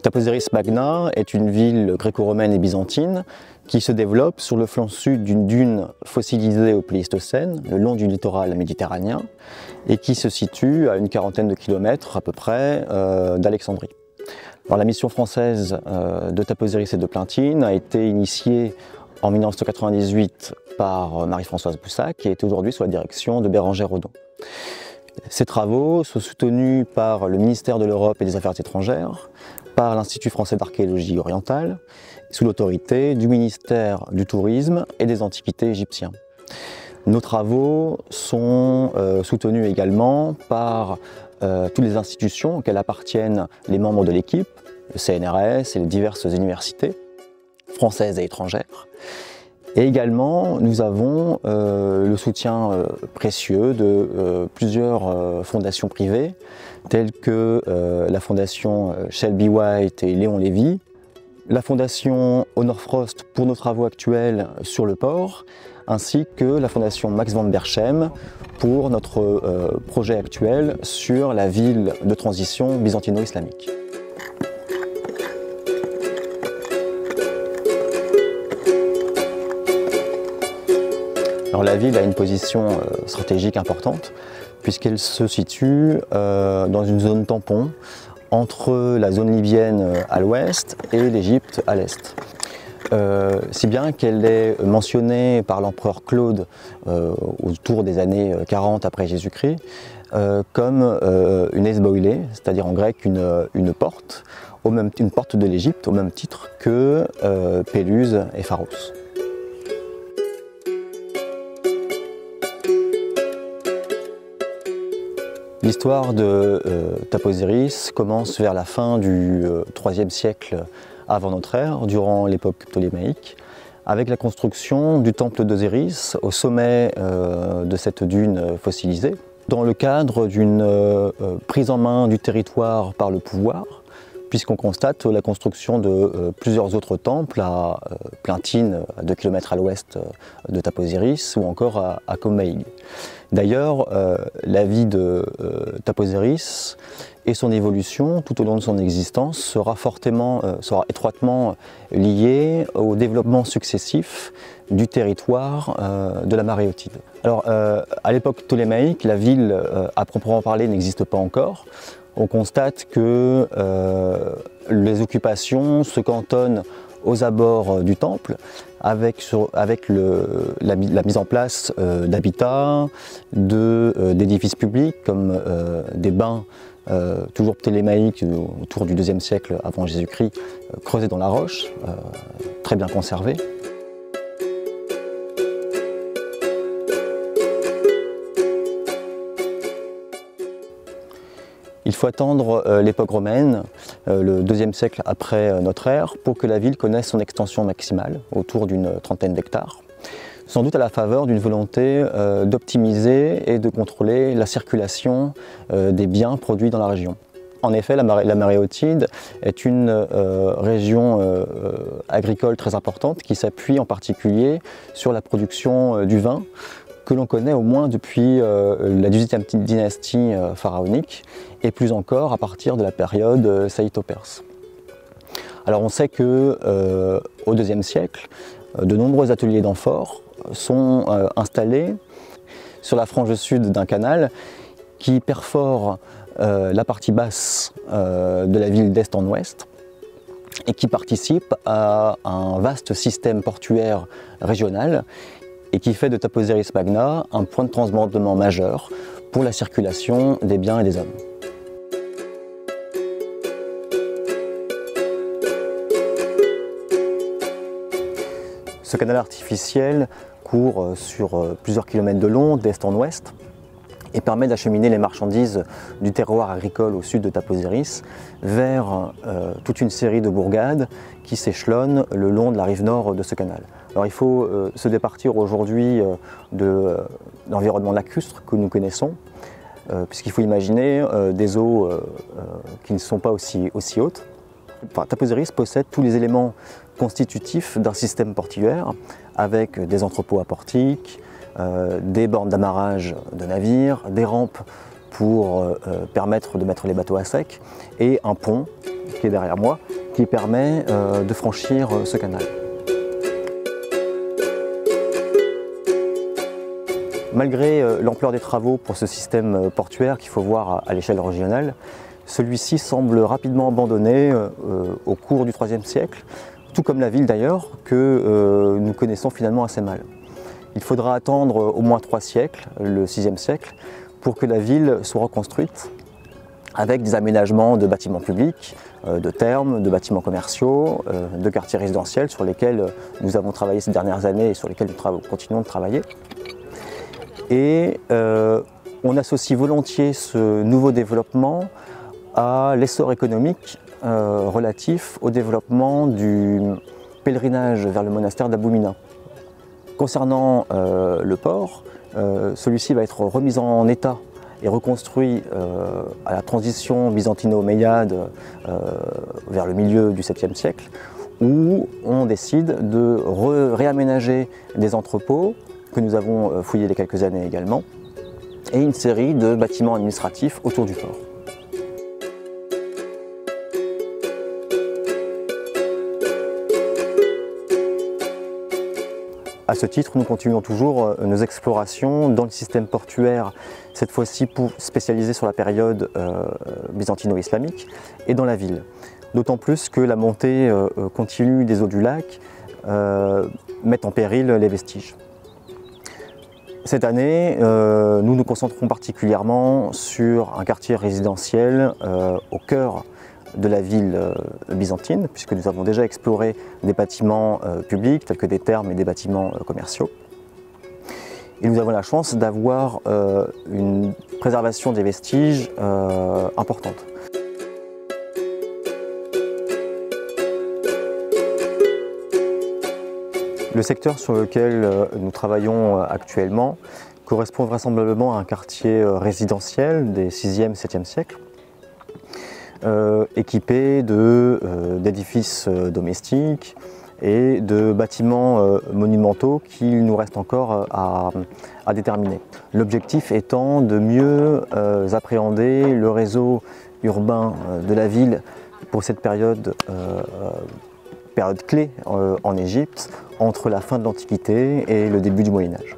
Taposiris Magna est une ville gréco-romaine et byzantine qui se développe sur le flanc sud d'une dune fossilisée au Pléistocène, le long du littoral méditerranéen, et qui se situe à une quarantaine de kilomètres à peu près d'Alexandrie. La mission française de Taposiris et de Plintine a été initiée en 1998 par Marie-Françoise Boussac, qui est aujourd'hui sous la direction de Bérengère Redon. Ces travaux sont soutenus par le ministère de l'Europe et des Affaires étrangères, par l'Institut français d'archéologie orientale, sous l'autorité du ministère du Tourisme et des Antiquités égyptiens. Nos travaux sont soutenus également par toutes les institutions auxquelles appartiennent les membres de l'équipe, le CNRS et les diverses universités françaises et étrangères. Et également, nous avons le soutien précieux de plusieurs fondations privées, telles que la fondation Shelby White et Léon Lévy, la fondation Honor Frost pour nos travaux actuels sur le port, ainsi que la fondation Max van Berchem pour notre projet actuel sur la ville de transition byzantino-islamique. Alors, la ville a une position stratégique importante puisqu'elle se situe dans une zone tampon entre la zone libyenne à l'ouest et l'Égypte à l'est. Si bien qu'elle est mentionnée par l'empereur Claude autour des années 40 après Jésus-Christ comme une esboilé, c'est-à-dire en grec une porte, une porte de l'Égypte au même titre que Péluse et Pharos. L'histoire de Taposiris commence vers la fin du IIIe siècle avant notre ère, durant l'époque ptolémaïque, avec la construction du temple d'Osiris au sommet de cette dune fossilisée, dans le cadre d'une prise en main du territoire par le pouvoir, puisqu'on constate la construction de plusieurs autres temples à Plintine, à 2 km à l'ouest de Taposiris, ou encore à Comaïg. D'ailleurs, la vie de Taposiris et son évolution tout au long de son existence sera étroitement liée au développement successif du territoire de la Maréotide. Alors, à l'époque ptolémaïque, la ville à proprement parler n'existe pas encore. On constate que les occupations se cantonnent aux abords du temple, avec la mise en place d'habitats, d'édifices publics comme des bains toujours ptolémaïques autour du IIe siècle avant Jésus-Christ, creusés dans la roche, très bien conservés. Il faut attendre l'époque romaine, le IIe siècle après notre ère, pour que la ville connaisse son extension maximale, autour d'une trentaine d'hectares, sans doute à la faveur d'une volonté d'optimiser et de contrôler la circulation des biens produits dans la région. En effet, la Maréotide est une région agricole très importante qui s'appuie en particulier sur la production du vin, que l'on connaît au moins depuis la XVIIIe dynastie pharaonique et plus encore à partir de la période saïto-perse. Alors on sait que au IIe siècle, de nombreux ateliers d'amphores sont installés sur la frange sud d'un canal qui perfore la partie basse de la ville d'est en ouest et qui participe à un vaste système portuaire régional et qui fait de Taposiris Magna un point de transbordement majeur pour la circulation des biens et des hommes. Ce canal artificiel court sur plusieurs kilomètres de long, d'est en ouest, et permet d'acheminer les marchandises du terroir agricole au sud de Taposiris vers toute une série de bourgades qui s'échelonnent le long de la rive nord de ce canal. Alors il faut se départir aujourd'hui de l'environnement lacustre que nous connaissons, puisqu'il faut imaginer des eaux qui ne sont pas aussi hautes. Taposiris possède tous les éléments constitutifs d'un système portuaire avec des entrepôts à portiques, des bornes d'amarrage de navires, des rampes pour permettre de mettre les bateaux à sec et un pont qui est derrière moi qui permet de franchir ce canal. Malgré l'ampleur des travaux pour ce système portuaire qu'il faut voir à l'échelle régionale, celui-ci semble rapidement abandonné au cours du IIIe siècle, tout comme la ville d'ailleurs, que nous connaissons finalement assez mal. Il faudra attendre au moins 3 siècles, le VIe siècle, pour que la ville soit reconstruite avec des aménagements de bâtiments publics, de thermes, de bâtiments commerciaux, de quartiers résidentiels sur lesquels nous avons travaillé ces dernières années et sur lesquels nous continuons de travailler. Et on associe volontiers ce nouveau développement à l'essor économique relatif au développement du pèlerinage vers le monastère d'Aboumina. Concernant le port, celui-ci va être remis en état et reconstruit à la transition byzantino-omeyyade vers le milieu du 7e siècle, où on décide de réaménager des entrepôts que nous avons fouillés il y a quelques années également, et une série de bâtiments administratifs autour du port. À ce titre, nous continuons toujours nos explorations dans le système portuaire, cette fois-ci spécialisé sur la période byzantino-islamique, et dans la ville. D'autant plus que la montée continue des eaux du lac met en péril les vestiges. Cette année, nous nous concentrons particulièrement sur un quartier résidentiel au cœur de la ville byzantine, puisque nous avons déjà exploré des bâtiments publics tels que des thermes et des bâtiments commerciaux. Et nous avons la chance d'avoir une préservation des vestiges importante. Le secteur sur lequel nous travaillons actuellement correspond vraisemblablement à un quartier résidentiel des 6e, 7e siècles, équipé d'édifices domestiques et de bâtiments monumentaux qu'il nous reste encore à déterminer. L'objectif étant de mieux appréhender le réseau urbain de la ville pour cette période clé en Égypte, entre la fin de l'Antiquité et le début du Moyen Âge.